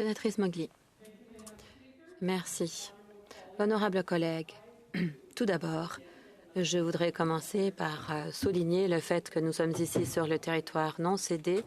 Sénatrice Mowgli. Merci. Honorables collègues, tout d'abord, je voudrais commencer par souligner le fait que nous sommes ici sur le territoire non cédé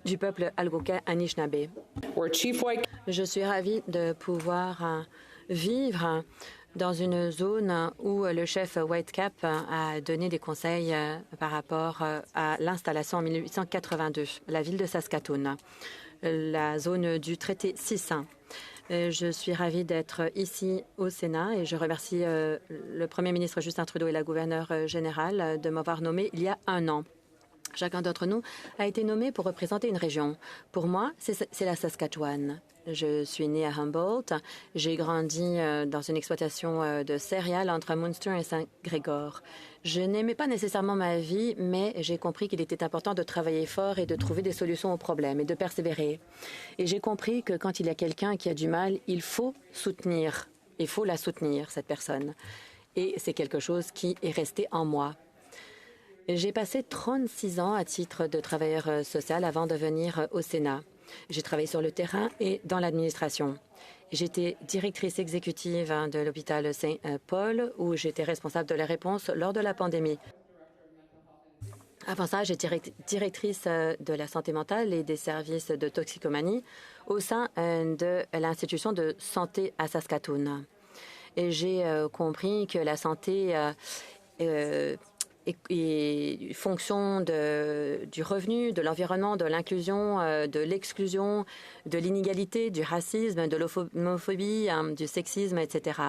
du peuple Algonquin Anishinaabe. Je suis ravie de pouvoir vivre dans une zone où le chef Whitecap a donné des conseils par rapport à l'installation en 1882, la ville de Saskatoon, la zone du traité 600. Je suis ravie d'être ici au Sénat et je remercie le Premier ministre Justin Trudeau et la gouverneure générale de m'avoir nommé il y a un an. Chacun d'entre nous a été nommé pour représenter une région. Pour moi, c'est la Saskatchewan. Je suis née à Humboldt. J'ai grandi dans une exploitation de céréales entre Munster et Saint-Grégor. Je n'aimais pas nécessairement ma vie, mais j'ai compris qu'il était important de travailler fort et de trouver des solutions aux problèmes et de persévérer. Et j'ai compris que quand il y a quelqu'un qui a du mal, il faut soutenir. Il faut la soutenir, cette personne. Et c'est quelque chose qui est resté en moi. J'ai passé 36 ans à titre de travailleur social avant de venir au Sénat. J'ai travaillé sur le terrain et dans l'administration. J'étais directrice exécutive de l'hôpital Saint-Paul, où j'étais responsable de la réponse lors de la pandémie. Avant ça, j'étais directrice de la santé mentale et des services de toxicomanie au sein de l'institution de santé à Saskatoon. Et j'ai compris que la santé et fonction du revenu, de l'environnement, de l'inclusion, de l'exclusion, de l'inégalité, du racisme, de l'homophobie, du sexisme, etc.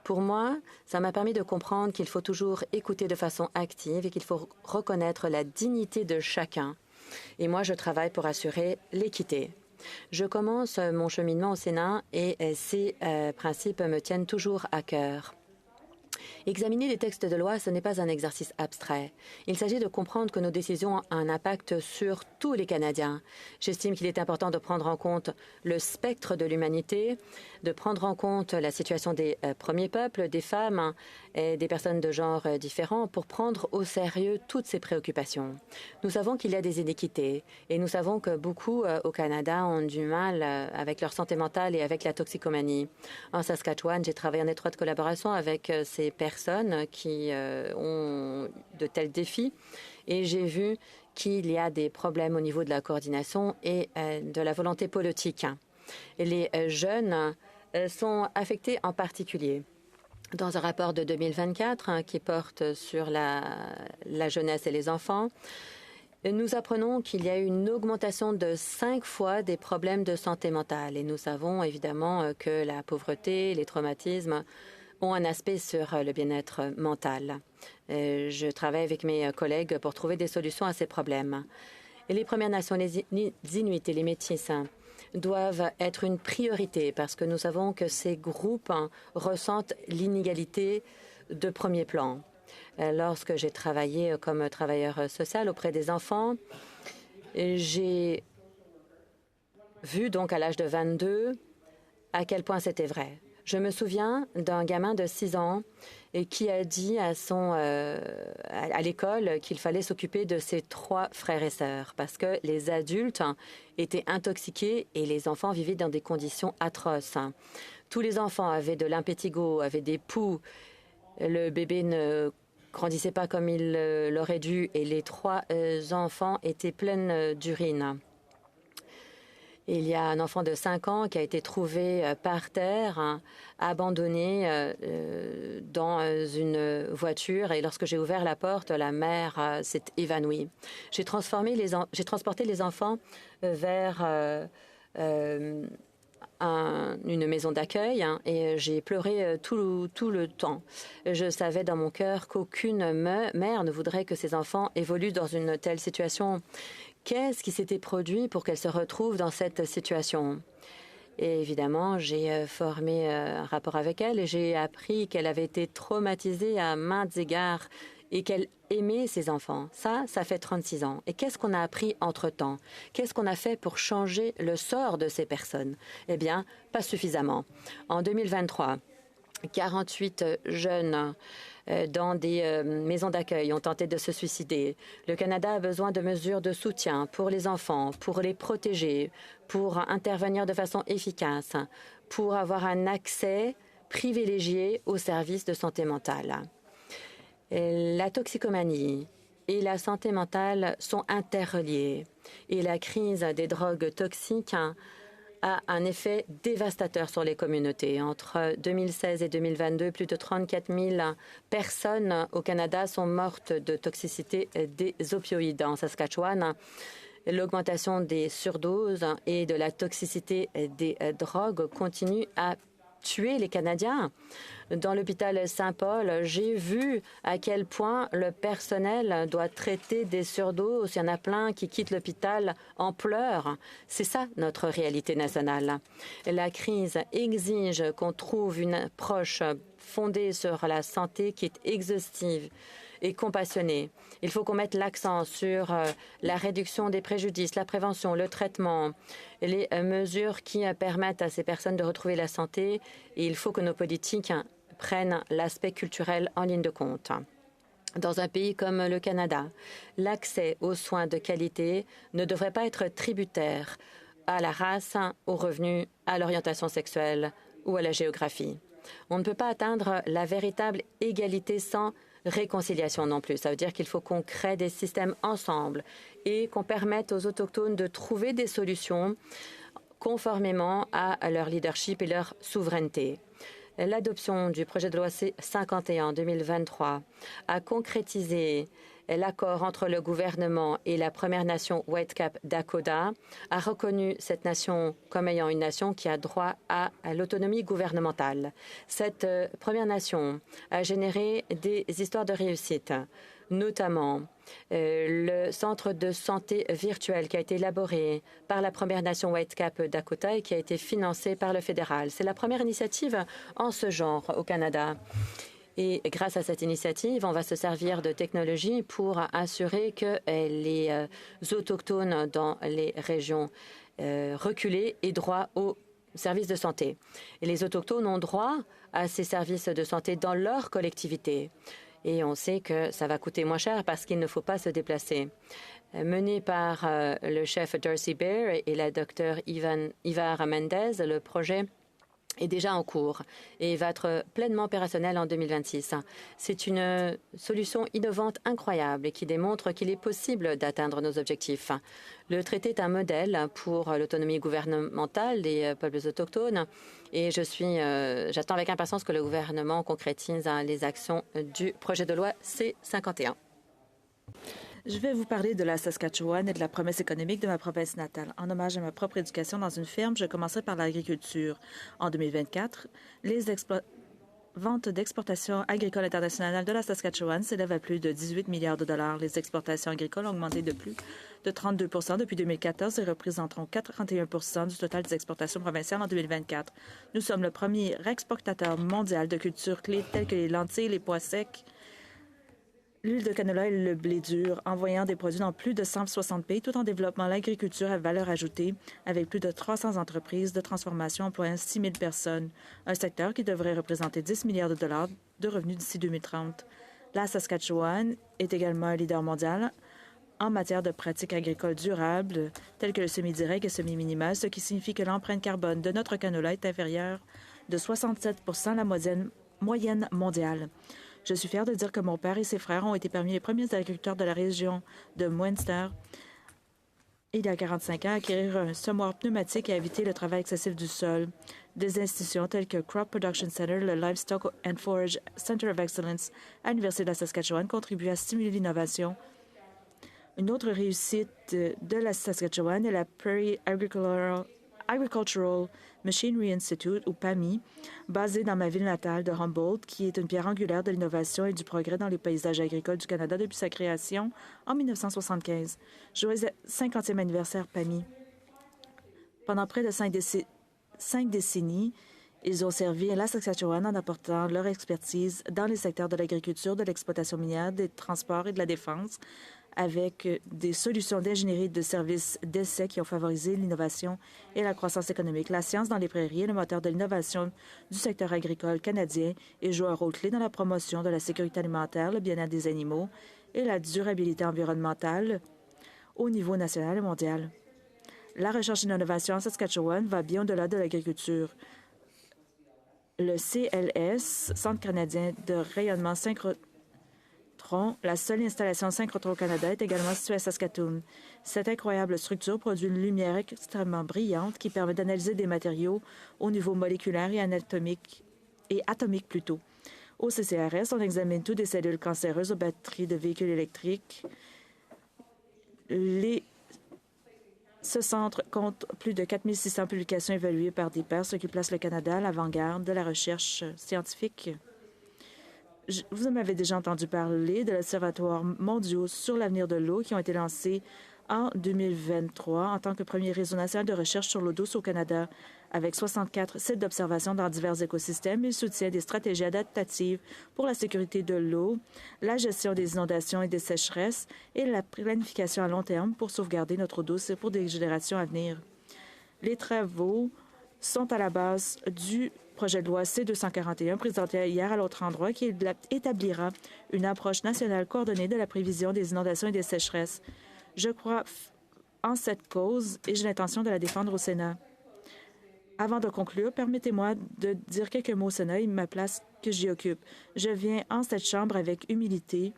Pour moi, ça m'a permis de comprendre qu'il faut toujours écouter de façon active et qu'il faut reconnaître la dignité de chacun. Et moi, je travaille pour assurer l'équité. Je commence mon cheminement au Sénat et ces principes me tiennent toujours à cœur. Examiner les textes de loi, ce n'est pas un exercice abstrait. Il s'agit de comprendre que nos décisions ont un impact sur tous les Canadiens. J'estime qu'il est important de prendre en compte le spectre de l'humanité, de prendre en compte la situation des premiers peuples, des femmes et des personnes de genre différents pour prendre au sérieux toutes ces préoccupations. Nous savons qu'il y a des inéquités et nous savons que beaucoup au Canada ont du mal avec leur santé mentale et avec la toxicomanie. En Saskatchewan, j'ai travaillé en étroite collaboration avec ces personnes qui ont de tels défis et j'ai vu qu'il y a des problèmes au niveau de la coordination et de la volonté politique. Et les jeunes sont affectés en particulier. Dans un rapport de 2024 qui porte sur la jeunesse et les enfants, nous apprenons qu'il y a une augmentation de 5 fois des problèmes de santé mentale. Et nous savons évidemment que la pauvreté, les traumatismes ont un aspect sur le bien-être mental. Je travaille avec mes collègues pour trouver des solutions à ces problèmes. Et les Premières Nations, les Inuits et les Métis doivent être une priorité parce que nous savons que ces groupes ressentent l'inégalité de premier plan. Lorsque j'ai travaillé comme travailleur social auprès des enfants, j'ai vu donc à l'âge de 22 à quel point c'était vrai. Je me souviens d'un gamin de 6 ans qui a dit à l'école qu'il fallait s'occuper de ses 3 frères et sœurs parce que les adultes étaient intoxiqués et les enfants vivaient dans des conditions atroces. Tous les enfants avaient de l'impétigo, avaient des poux. Le bébé ne grandissait pas comme il l'aurait dû et les 3 enfants étaient pleins d'urine. Il y a un enfant de 5 ans qui a été trouvé par terre, abandonné dans une voiture. Et lorsque j'ai ouvert la porte, la mère s'est évanouie. J'ai transporté les enfants vers une maison d'accueil et j'ai pleuré tout le temps. Je savais dans mon cœur qu'aucune mère ne voudrait que ses enfants évoluent dans une telle situation. Qu'est-ce qui s'était produit pour qu'elle se retrouve dans cette situation? Et évidemment, j'ai formé un rapport avec elle et j'ai appris qu'elle avait été traumatisée à maintes égards et qu'elle aimait ses enfants. Ça fait 36 ans. Et qu'est-ce qu'on a appris entre-temps? Qu'est-ce qu'on a fait pour changer le sort de ces personnes? Eh bien, pas suffisamment. En 2023, 48 jeunes dans des maisons d'accueil ont tenté de se suicider. Le Canada a besoin de mesures de soutien pour les enfants, pour les protéger, pour intervenir de façon efficace, pour avoir un accès privilégié aux services de santé mentale. La toxicomanie et la santé mentale sont interreliées et la crise des drogues toxiques a un effet dévastateur sur les communautés. Entre 2016 et 2022, plus de 34 000 personnes au Canada sont mortes de toxicité des opioïdes. En Saskatchewan, l'augmentation des surdoses et de la toxicité des drogues continue à tuer les Canadiens. Dans l'hôpital Saint-Paul, j'ai vu à quel point le personnel doit traiter des surdoses. Il y en a plein qui quittent l'hôpital en pleurs. C'est ça notre réalité nationale. La crise exige qu'on trouve une approche fondée sur la santé qui est exhaustive et compassionnée. Il faut qu'on mette l'accent sur la réduction des préjudices, la prévention, le traitement, les mesures qui permettent à ces personnes de retrouver la santé. Et il faut que nos politiques prennent l'aspect culturel en ligne de compte. Dans un pays comme le Canada, l'accès aux soins de qualité ne devrait pas être tributaire à la race, aux revenus, à l'orientation sexuelle ou à la géographie. On ne peut pas atteindre la véritable égalité sans réconciliation non plus. Ça veut dire qu'il faut qu'on crée des systèmes ensemble et qu'on permette aux Autochtones de trouver des solutions conformément à leur leadership et leur souveraineté. L'adoption du projet de loi C-51 en 2023 a concrétisé l'accord entre le gouvernement et la Première Nation Whitecap Dakota, a reconnu cette nation comme ayant une nation qui a droit à l'autonomie gouvernementale. Cette Première Nation a généré des histoires de réussite, notamment le centre de santé virtuel qui a été élaboré par la Première Nation Whitecap Dakota et qui a été financé par le fédéral. C'est la première initiative en ce genre au Canada. Et grâce à cette initiative, on va se servir de technologie pour assurer que les Autochtones dans les régions reculées aient droit aux services de santé. Et les Autochtones ont droit à ces services de santé dans leur collectivité. Et on sait que ça va coûter moins cher parce qu'il ne faut pas se déplacer. Mené par le chef Darcy Bear et la docteure Ivar Mendez, le projet est déjà en cours et va être pleinement opérationnel en 2026. C'est une solution innovante incroyable et qui démontre qu'il est possible d'atteindre nos objectifs. Le traité est un modèle pour l'autonomie gouvernementale des peuples autochtones et j'attends avec impatience que le gouvernement concrétise les actions du projet de loi C-51. Je vais vous parler de la Saskatchewan et de la promesse économique de ma province natale. En hommage à ma propre éducation dans une ferme, je commencerai par l'agriculture. En 2024, les ventes d'exportations agricoles internationales de la Saskatchewan s'élèvent à plus de 18 milliards de dollars. Les exportations agricoles ont augmenté de plus de 32 depuis 2014 et représenteront 41 du total des exportations provinciales en 2024. Nous sommes le premier exportateur mondial de cultures clés telles que les lentilles, les pois secs, l'huile de canola et le blé dur, envoyant des produits dans plus de 160 pays, tout en développant l'agriculture à valeur ajoutée, avec plus de 300 entreprises de transformation employant 6 000 personnes, un secteur qui devrait représenter 10 milliards de dollars de revenus d'ici 2030. La Saskatchewan est également un leader mondial en matière de pratiques agricoles durables, telles que le semi-direct et semi-minimal, ce qui signifie que l'empreinte carbone de notre canola est inférieure de 67 à la moyenne mondiale. Je suis fière de dire que mon père et ses frères ont été parmi les premiers agriculteurs de la région de Munster, il y a 45 ans, à acquérir un semoir pneumatique et à éviter le travail excessif du sol. Des institutions telles que Crop Production Center, le Livestock and Forage Center of Excellence à l'Université de la Saskatchewan contribuent à stimuler l'innovation. Une autre réussite de la Saskatchewan est la Prairie Agricultural Machinery Institute, ou PAMI, basée dans ma ville natale de Humboldt, qui est une pierre angulaire de l'innovation et du progrès dans les paysages agricoles du Canada depuis sa création en 1975. Joyeux 50e anniversaire PAMI. Pendant près de 5 décennies, ils ont servi à la Saskatchewan en apportant leur expertise dans les secteurs de l'agriculture, de l'exploitation minière, des transports et de la défense, avec des solutions d'ingénierie de services d'essai qui ont favorisé l'innovation et la croissance économique. La science dans les prairies est le moteur de l'innovation du secteur agricole canadien et joue un rôle clé dans la promotion de la sécurité alimentaire, le bien-être des animaux et la durabilité environnementale au niveau national et mondial. La recherche et l'innovation en Saskatchewan va bien au-delà de l'agriculture. Le CLS, Centre canadien de rayonnement synchrotron, la seule installation synchrotron au Canada, est également située à Saskatoon. Cette incroyable structure produit une lumière extrêmement brillante qui permet d'analyser des matériaux au niveau moléculaire et atomique plutôt. Au CCRS, on examine toutes des cellules cancéreuses aux batteries de véhicules électriques. Ce centre compte plus de 4600 publications évaluées par des pairs, ce qui place le Canada à l'avant-garde de la recherche scientifique. Vous m'avez déjà entendu parler de l'Observatoire mondial sur l'avenir de l'eau qui ont été lancés en 2023 en tant que premier réseau national de recherche sur l'eau douce au Canada. Avec 64 sites d'observation dans divers écosystèmes, il soutient des stratégies adaptatives pour la sécurité de l'eau, la gestion des inondations et des sécheresses et la planification à long terme pour sauvegarder notre eau douce pour des générations à venir. Les travaux sont à la base du projet de loi C-241 présenté hier à l'autre endroit qui établira une approche nationale coordonnée de la prévision des inondations et des sécheresses. Je crois en cette cause et j'ai l'intention de la défendre au Sénat. Avant de conclure, permettez-moi de dire quelques mots au Sénat et ma place que j'y occupe. Je viens en cette Chambre avec humilité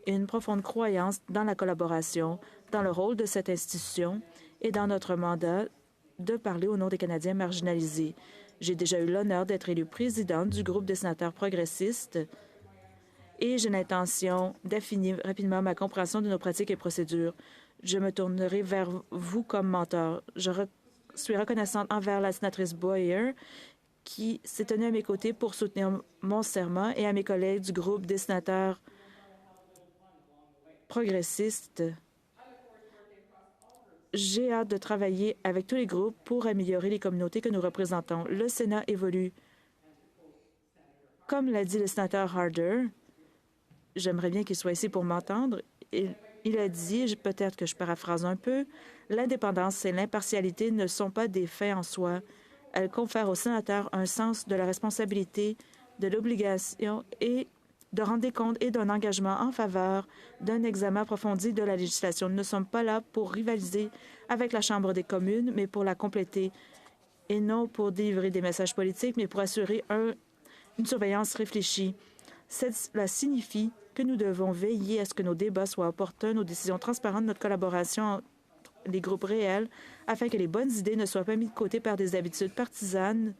et une profonde croyance dans la collaboration, dans le rôle de cette institution et dans notre mandat de parler au nom des Canadiens marginalisés. J'ai déjà eu l'honneur d'être élue présidente du groupe des sénateurs progressistes et j'ai l'intention d'affiner rapidement ma compréhension de nos pratiques et procédures. Je me tournerai vers vous comme mentor. Je suis reconnaissante envers la sénatrice Boyer qui s'est tenue à mes côtés pour soutenir mon serment et à mes collègues du groupe des sénateurs progressistes. J'ai hâte de travailler avec tous les groupes pour améliorer les communautés que nous représentons. Le Sénat évolue. Comme l'a dit le sénateur Harder, j'aimerais bien qu'il soit ici pour m'entendre. Il a dit, peut-être que je paraphrase un peu, l'indépendance et l'impartialité ne sont pas des faits en soi. Elles confèrent aux sénateurs un sens de la responsabilité, de l'obligation et de rendre des comptes et d'un engagement en faveur d'un examen approfondi de la législation. Nous ne sommes pas là pour rivaliser avec la Chambre des communes, mais pour la compléter, et non pour délivrer des messages politiques, mais pour assurer une surveillance réfléchie. Cela signifie que nous devons veiller à ce que nos débats soient opportuns, nos décisions transparentes, notre collaboration entre les groupes réels, afin que les bonnes idées ne soient pas mises de côté par des habitudes partisanes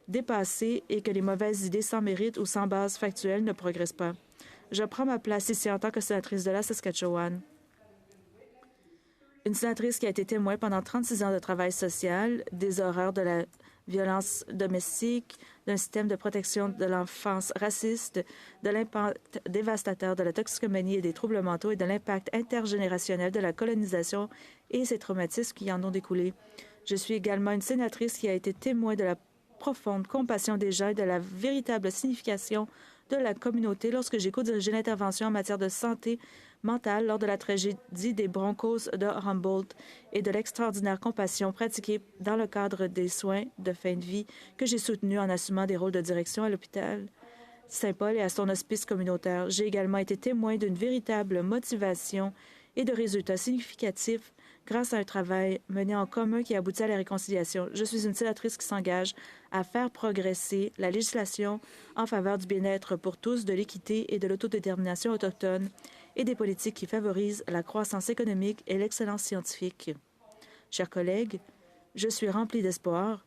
dépassées et que les mauvaises idées sans mérite ou sans base factuelle ne progressent pas. Je prends ma place ici en tant que sénatrice de la Saskatchewan. Une sénatrice qui a été témoin pendant 36 ans de travail social, des horreurs de la violence domestique, d'un système de protection de l'enfance raciste, de l'impact dévastateur de la toxicomanie et des troubles mentaux et de l'impact intergénérationnel de la colonisation et ses traumatismes qui en ont découlé. Je suis également une sénatrice qui a été témoin de la profonde compassion des gens et de la véritable signification de la communauté lorsque j'ai co-dirigé l'intervention en matière de santé mentale lors de la tragédie des Broncos de Humboldt et de l'extraordinaire compassion pratiquée dans le cadre des soins de fin de vie que j'ai soutenu en assumant des rôles de direction à l'hôpital Saint-Paul et à son hospice communautaire. J'ai également été témoin d'une véritable motivation et de résultats significatifs grâce à un travail mené en commun qui aboutit à la réconciliation. Je suis une sénatrice qui s'engage à faire progresser la législation en faveur du bien-être pour tous, de l'équité et de l'autodétermination autochtone et des politiques qui favorisent la croissance économique et l'excellence scientifique. Chers collègues, je suis remplie d'espoir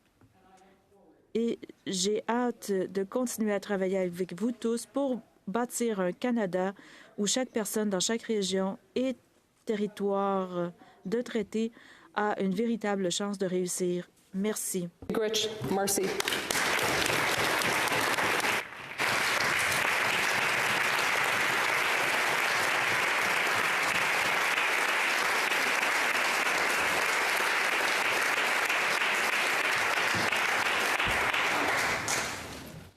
et j'ai hâte de continuer à travailler avec vous tous pour bâtir un Canada où chaque personne dans chaque région et territoire de traité a une véritable chance de réussir. Merci. Grich, Marcy.